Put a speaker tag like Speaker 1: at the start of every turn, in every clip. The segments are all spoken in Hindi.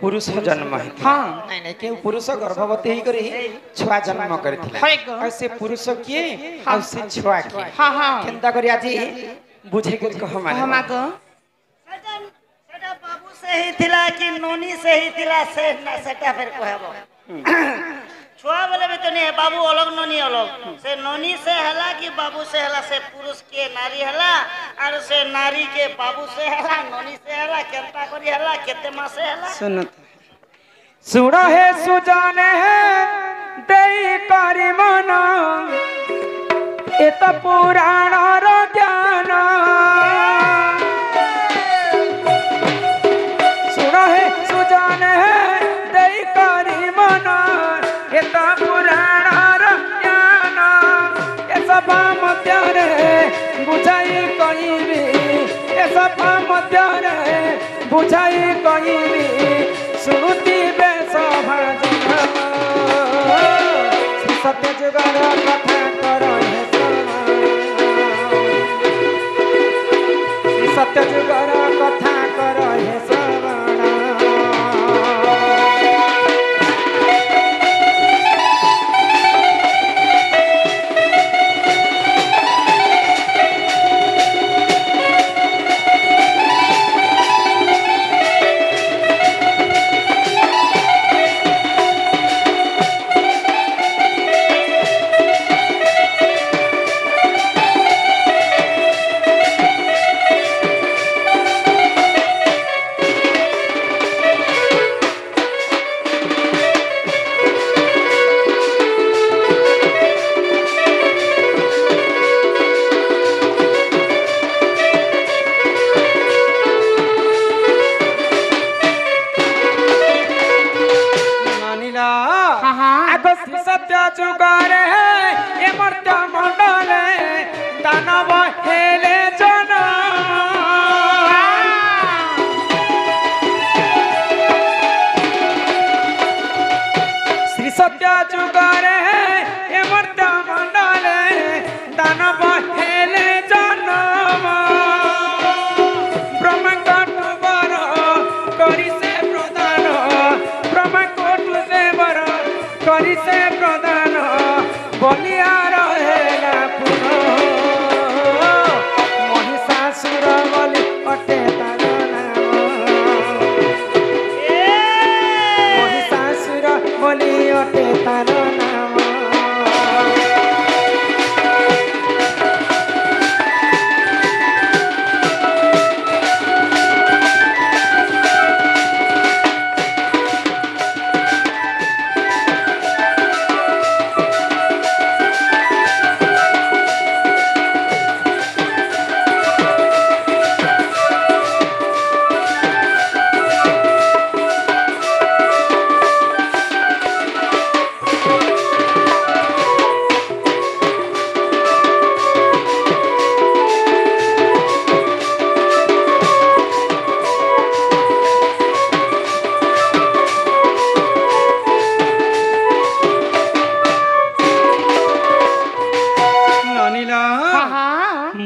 Speaker 1: पुरुष जन्म है
Speaker 2: हाँ
Speaker 1: नहीं नहीं के पुरुष गर्भवती ही करी छुआ जन्म करथिला और से पुरुष किए और से छुआ किए
Speaker 2: हाँ हाँ
Speaker 1: केनता करी आजी बुझे के कह माने
Speaker 2: हम आगो
Speaker 3: सेटा बाबू से ही थिला कि नोनी से ही थिला से ना सेटा फिर कहबो छुआ बोले भी तो नहीं है बाबू अलग नोनी अलग से नोनी से हला कि बाबू से हला से पुरुष के नारी हला और से नारी के बाबू से हला नोनी से हला केनता करी हला केते मास से हला
Speaker 1: सुनत सुड़ा है सुजाने है देई करी मना ए तो पुराण रो ज्ञान सुड़ा है सुजाने है देई करी मना ए तो पुराण रो ज्ञान ए सब मध्य रे बुझाई कहिबी ए सब मध्य रे बुझाई कहिबी सुनुती सत्य जुगर कथा करो सत्य जुगर कथा करो हे श्रवण सत्य जुगारे ये मर्त्य मंडले दानव हेले जन श्री सत्य जुगारे ये मर्त्य मंडले दानव हेले जन ब्रह्म कटुबर करी से प्रदान ब्रह्म कटु से बर करी से प्रदान बलियार हेला पुन महिषासुर बलि अटे तार नाम महिषासुर बलि अटे तार नाम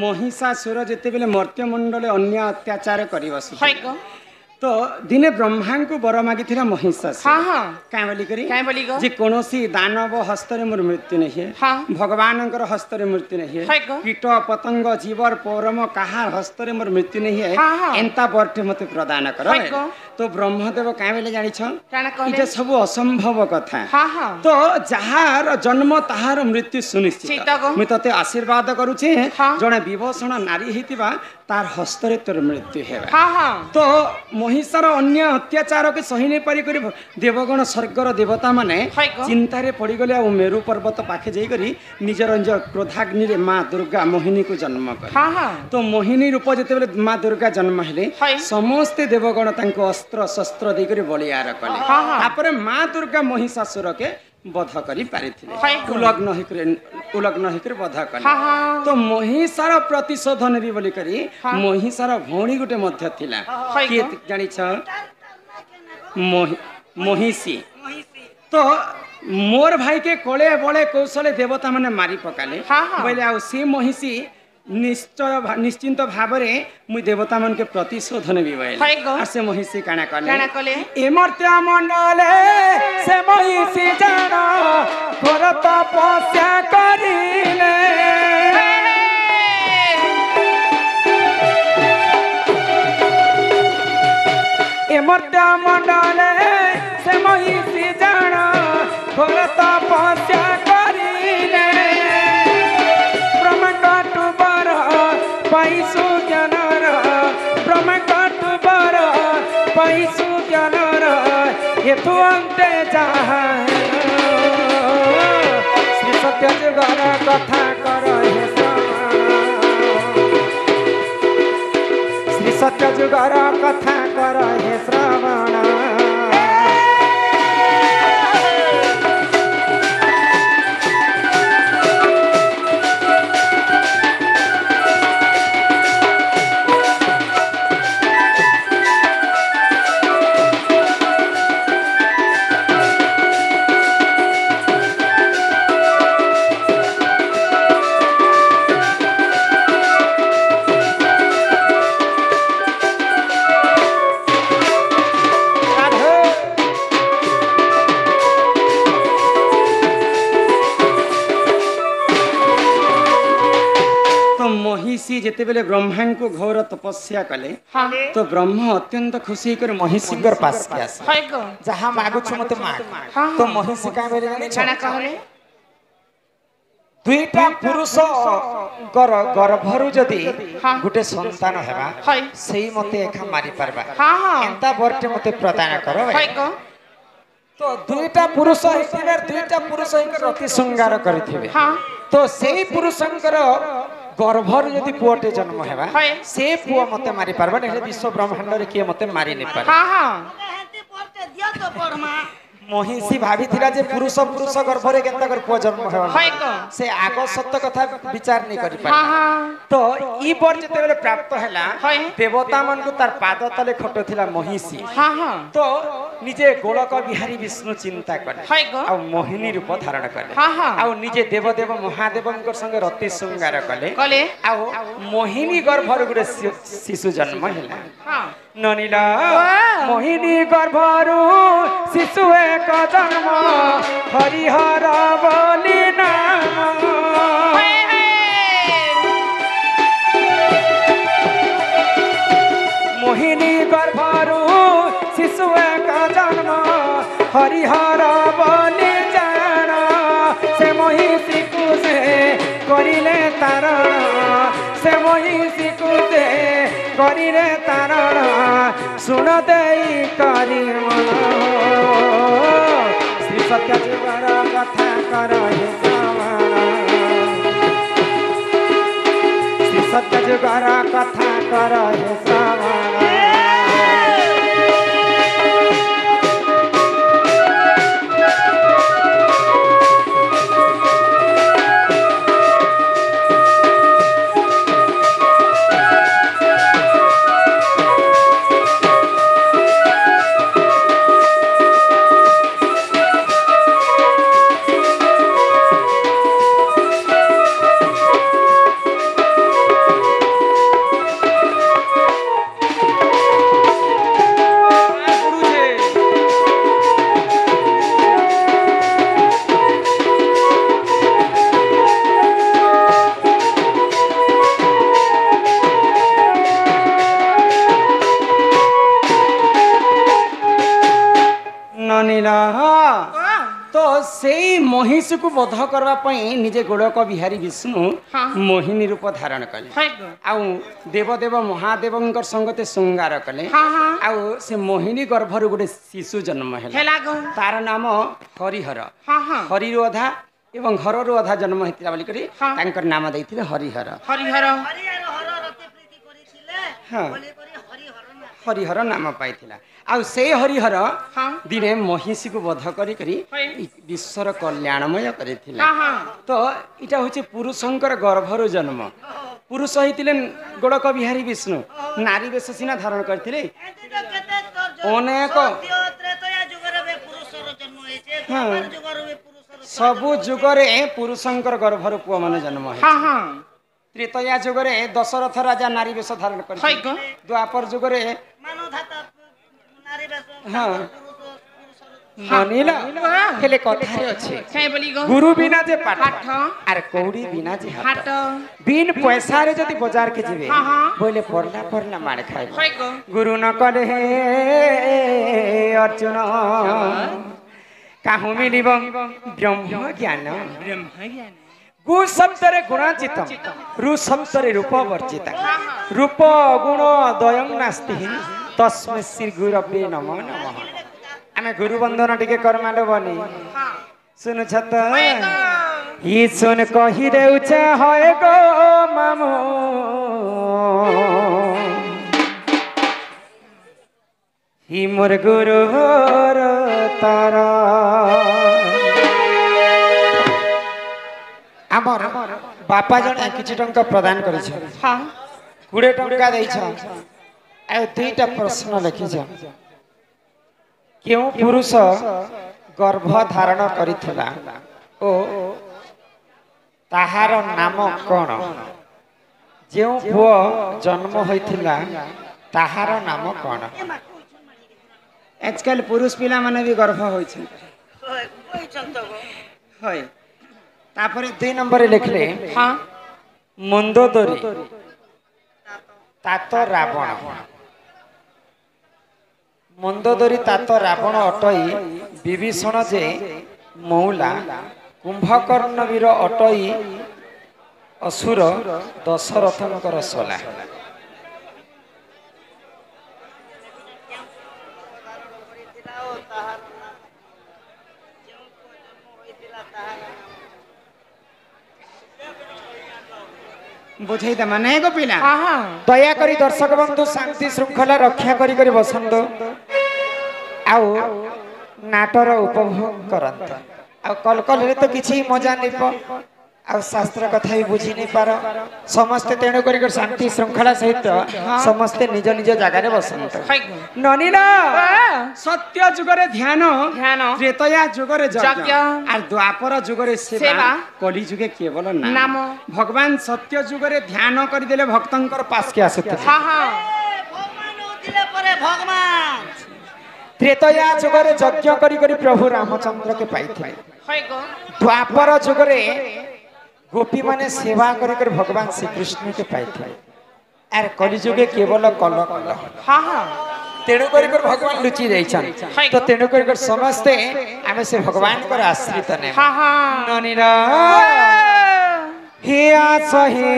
Speaker 1: महिषासुर जिते बेले मर्त्यमंडल अन्य अत्याचार कर तो दिने ब्रह्मा को बर मागी महिषासुर क्या जे कौनसी दानव हस्तर मोर मृत्यु नहीं है भगवान हस्तर मृत्यु नहीं है कीट पतंग जीवर परम कहार हस्तर मोर मृत्यु नहीं है एंता बर्टे मत प्रदान कर तो ब्रह्मदेव क्या बोले जान सब असंभव कथा तो जार जन्म ताहार मृत्यु सुनिश्चित मुझे ते आशीर्वाद करुचे जड़े विभूषण नारी होता तार हस्तर तोर मृत्यु है तो महिषार अन्य अत्याचार के सही नहीं पारिक देवगण स्वर्गर देवता माने चिंतार पड़गले आ मेरु पर्वत पाखे जाकर निजर निज क्रोधाग्नि माँ दुर्गा मोहिनी को जन्म कर तो मोहिनी रूप जिते माँ दुर्गा जन्म हेले समस्ते देवगण अस्त्र शस्त्र देकर बलियार कले माँ दुर्गा महिषासुर के बध करी उलग्न होकर बध कले तो महिषार प्रतिशोध नेबी बोली करी महिषार भौणी गोटे मध्य थिला किए जानिछ महिषी तो मोर भाई के कोले बड़े कौशले देवता माने मारी पकाले बोले आ सी महिषी निश्चिंत भाव में मुई देवता मन के प्रतिशोध नेबी बोले से महिषी काना कले एमर्त्य मंडले से महिषी जान घोर तपस्या करिले एमर्त्य मंडले से महिषी जान घोर तपस्या करिले पैसु ज्ञानर ब्रह्मकट बर पैसु ज्ञानर हेतु अंते जहाँ श्री सत्य जुगर कथा कर हे श्री सत्य जुगर कथा कर हे श्रवण महिषी जिते बेले ब्रह्मा को घोर तपस्या कले तो ब्रह्म अत्यंत खुशी कर महिषी पास के आसे जहां मागु छु मते माग तो महिषी का बेले जानि छाना कहले दुईटा पुरुष कर गर्भरु जदी गुटे संतान हेबा सेही मते एखा मारी परबा एंता बरटे मते प्रदान करो तो दुईटा पुरुष हिसाब दुईटा पुरुष हिकर अति श्रृंगार करथिबे तो सेही पुरुषंकर गर्भर यदि पुअटे जन्म हेबा से पुआ मते मारी परबा नै विश्व ब्रह्मांड रे के मते मारी नै पारे हां हां हेती पोटे दिया तो परमा महिषी भाभी थिला जे पुरुष गर्भ रे केनता कर पुआ जन्म हेबा से आगो सत्य कथा विचार नै करि पारे तो ई बर जते बेले प्राप्त हैला देवता मन को तार पाद तले खटो थिला महिषी हां हां तो निजे गोलक बिहारी विष्णु चिंता करे आ मोहिनी रूप धारण करे आ निजे देवदेव महादेवंकर संग रति श्रृंगार कले आ मोहिनी गर्भर गुरे शिशु जन्म हैला हां ननिला मोहिनी गर्भरु शिशु एक जन्म हरिहर बोली नाम मोहिनी गर्भरु शिशु एक जन्म हरिहर बोली जान से महिषी कुसे करिले तारण से महिषी कुसे करिले तारण सुन देई करी मन श्री सत्य जुगर कथा कर हे श्रवण श्री सत्य जुगर कथा कर हे श्रवण तो से महिष को वध करने निजे गोलक बिहारी विष्णु मोहिनी रूप धारण कले आउ देवदेव महादेव संगते श्रृंगार कले आउ से मोहिनी गर्भर गोटे शिशु जन्म है तार नाम हरिहर हरिर अधा एवं घर रू अधा जन्म होता बोलिक नाम देते हरिहर हरिहर हरिहर नाम पाई आउ से हरिहर दिने महिषी को वध करी विश्वर कल्याणमय करिथिला तो इटा होचे पुरुषंकर गर्भर जन्म पुरुष होइतिले गोलक बिहारी विष्णु नारी वेश सिना धारण करथिले अनेक सबु जुगरे पुरुषंकर गर्भर पुआ माने जन्म है त्रेतया जुगरे दशरथ राजा नारी वेश धारण कर द्वापर जुगरे हाँ हेले कथारे अछि गुरु बिना जे पाठ आर कौड़ी बिना जे हाट बिन पैसा रे जदी बाजार के जेबे बोले पड़ला मार खाए गुरु न कले हे अर्जुन काहू मिलिब ब्रह्म ज्ञान गु शब्द रे गुणाचित रु शब्द रे रूप वर्जित रूप गुण दयं नास्ति तस्मै श्री गुरवे नमो नमः आमे गुरु बंधन टिके करमालो बनी सुन छत ई सुन कहि देउछे होय गो मामो ही मोर गुरु होर तारा आमर बापा जन किछि टंका प्रदान करै छ हां 20 टंका दै छ आ दुईटा प्रश्न लिखि छ क्यों पुरुष गर्भ धारण करिथिला ओ ताहार नाम कोन जेउ पुओ जन्म होइथिला ताहार नाम कोन आजकल पुरुष पिला माने भी गर्भ होय छै होय तापर 2 नंबर लिखले हां मंदोदरी तात रावण मंदोदरी तात रावण अटई विभीषण जे मौला कुंभकर्ण वीर अटई असुर दशरथंकर सोला बुझे माने को पिला दया करी दर्शक बंधु शांति श्रृंखला रक्षा करी करी बसंत आउ नाटर उपभोग करंत आ कल कल रे तो किछि मजा नै प आ शास्त्र कथा भी बुझी नै पार समस्त तेणु करी कर शांति श्रृंखला सहित समस्त निज निज जगह रे बसंत ननिला सत्य जुग रे ध्यान त्रेतया जुग रे यज्ञ आ द्वापर जुग रे सेवा कली जुगे केवल नाम भगवान सत्य जुग रे ध्यान करि देले भक्तंकर पास के आसत हां हां भगवान होतिले परे भगवान त्रेतया जुग रे यज्ञ करी करी प्रभु रामचंद्र के पाइथे द्वापर जुग रे गोपी माने सेवा करी कर भगवान श्री कृष्ण के पाइथे आर कली जुगे केवल कल कल हां हां तेणु करी कर भगवान लुचि जाइछन तो तेणु करी कर समस्ते आमे से भगवान कर आश्रित ने हां हां ननिरा हे आसहे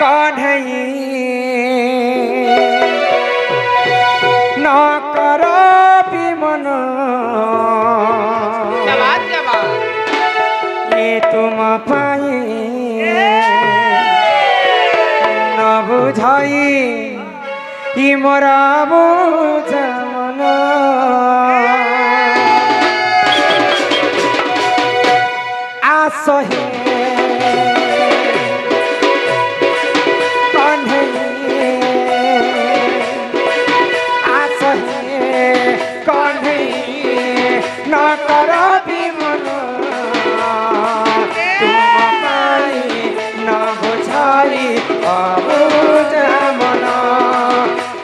Speaker 1: कान्हई न कर विमन ये तुम पाई न बुझाई ई मोरा बुझमन आसहे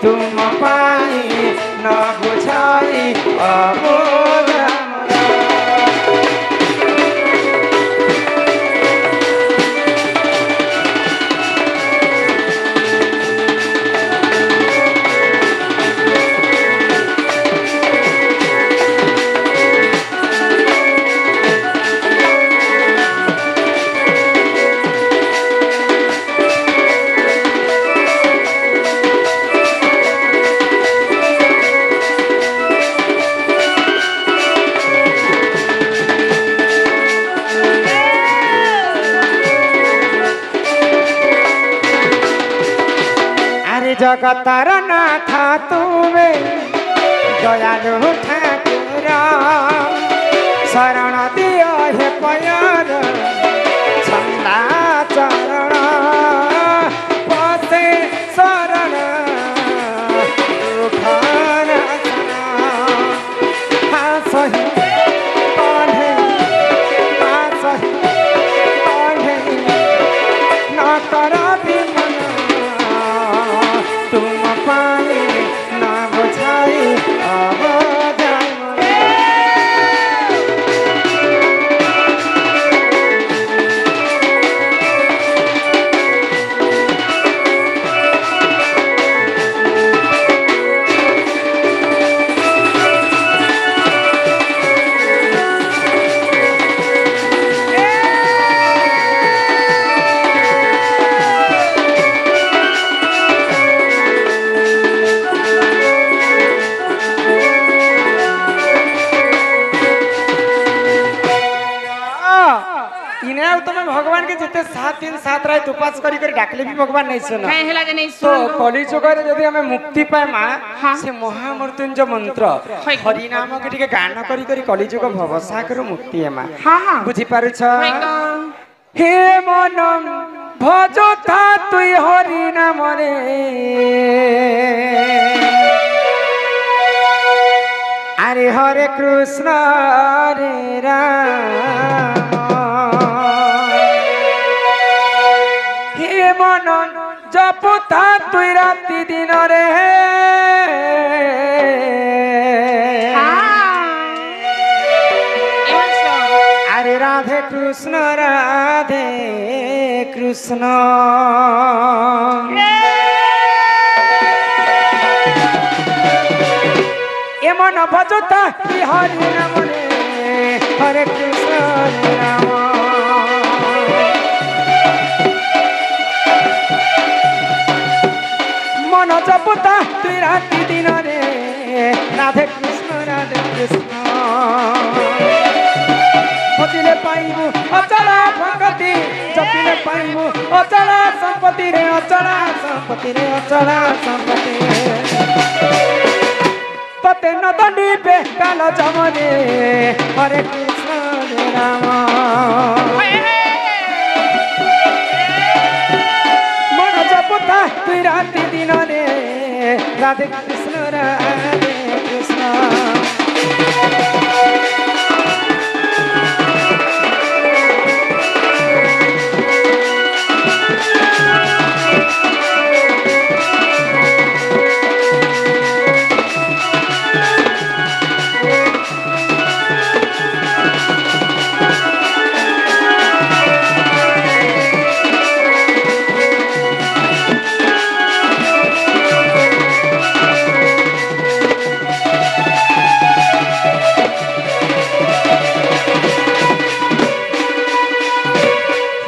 Speaker 1: तुम पाई न बुझाई जगतर नाथा तुमे दयालु ठाकुर शरण दियो हे पयर छंदा चरण पसे शरण दुखन सही तुते 7 दिन 7 रात उपास करी करी डाकले भी भगवान नहीं सुना
Speaker 2: काहे हेला जे नहीं
Speaker 1: तो
Speaker 2: सुन
Speaker 1: कली जुगर यदि हमें मुक्ति पाए मां से महामृत्युंजय मंत्र हरि नाम के टिके गान करी करी कली जुग भवसागर मुक्ति है मां
Speaker 2: हां हां
Speaker 1: बुझी पारु छ हे मनम भजता तुई हरि नाम रे अरे हरे कृष्ण रे राम हे मन जपुता तुई राति दिन रे अरे राधे कृष्ण ए मन भजता हरि नाम रे हरे कृष्ण राम मन जपता तुई राति दिन रे राधे कृष्ण भजिले पाइबु अचला भगति जपिले पाइबु अचला संपत्ति रे अचला संपत्ति रे अचला संपत्ति पते नदनी पे कालो जमरे हरे कृष्ण राम मन जपता तुई राति दिन रे राधे कृष्ण राधे कृष्ण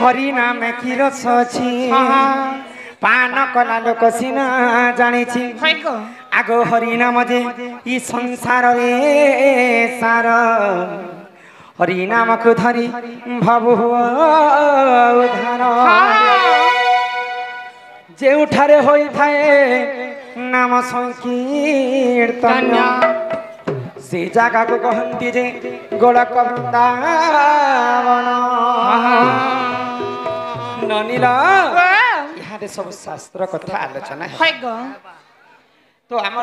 Speaker 1: हरि नाम की रस अछि पान कला लोक सिना जानी आगो हरि नाम जे ई संसार रे सार हरि नाम को धरी भाव उद्धार जे उठारे होई थाए नाम संकीर्तन से जगह को कहती जे गोलक वृंदावन ननीला यहाँ सब शास्त्र कथा आलोचना है तो आम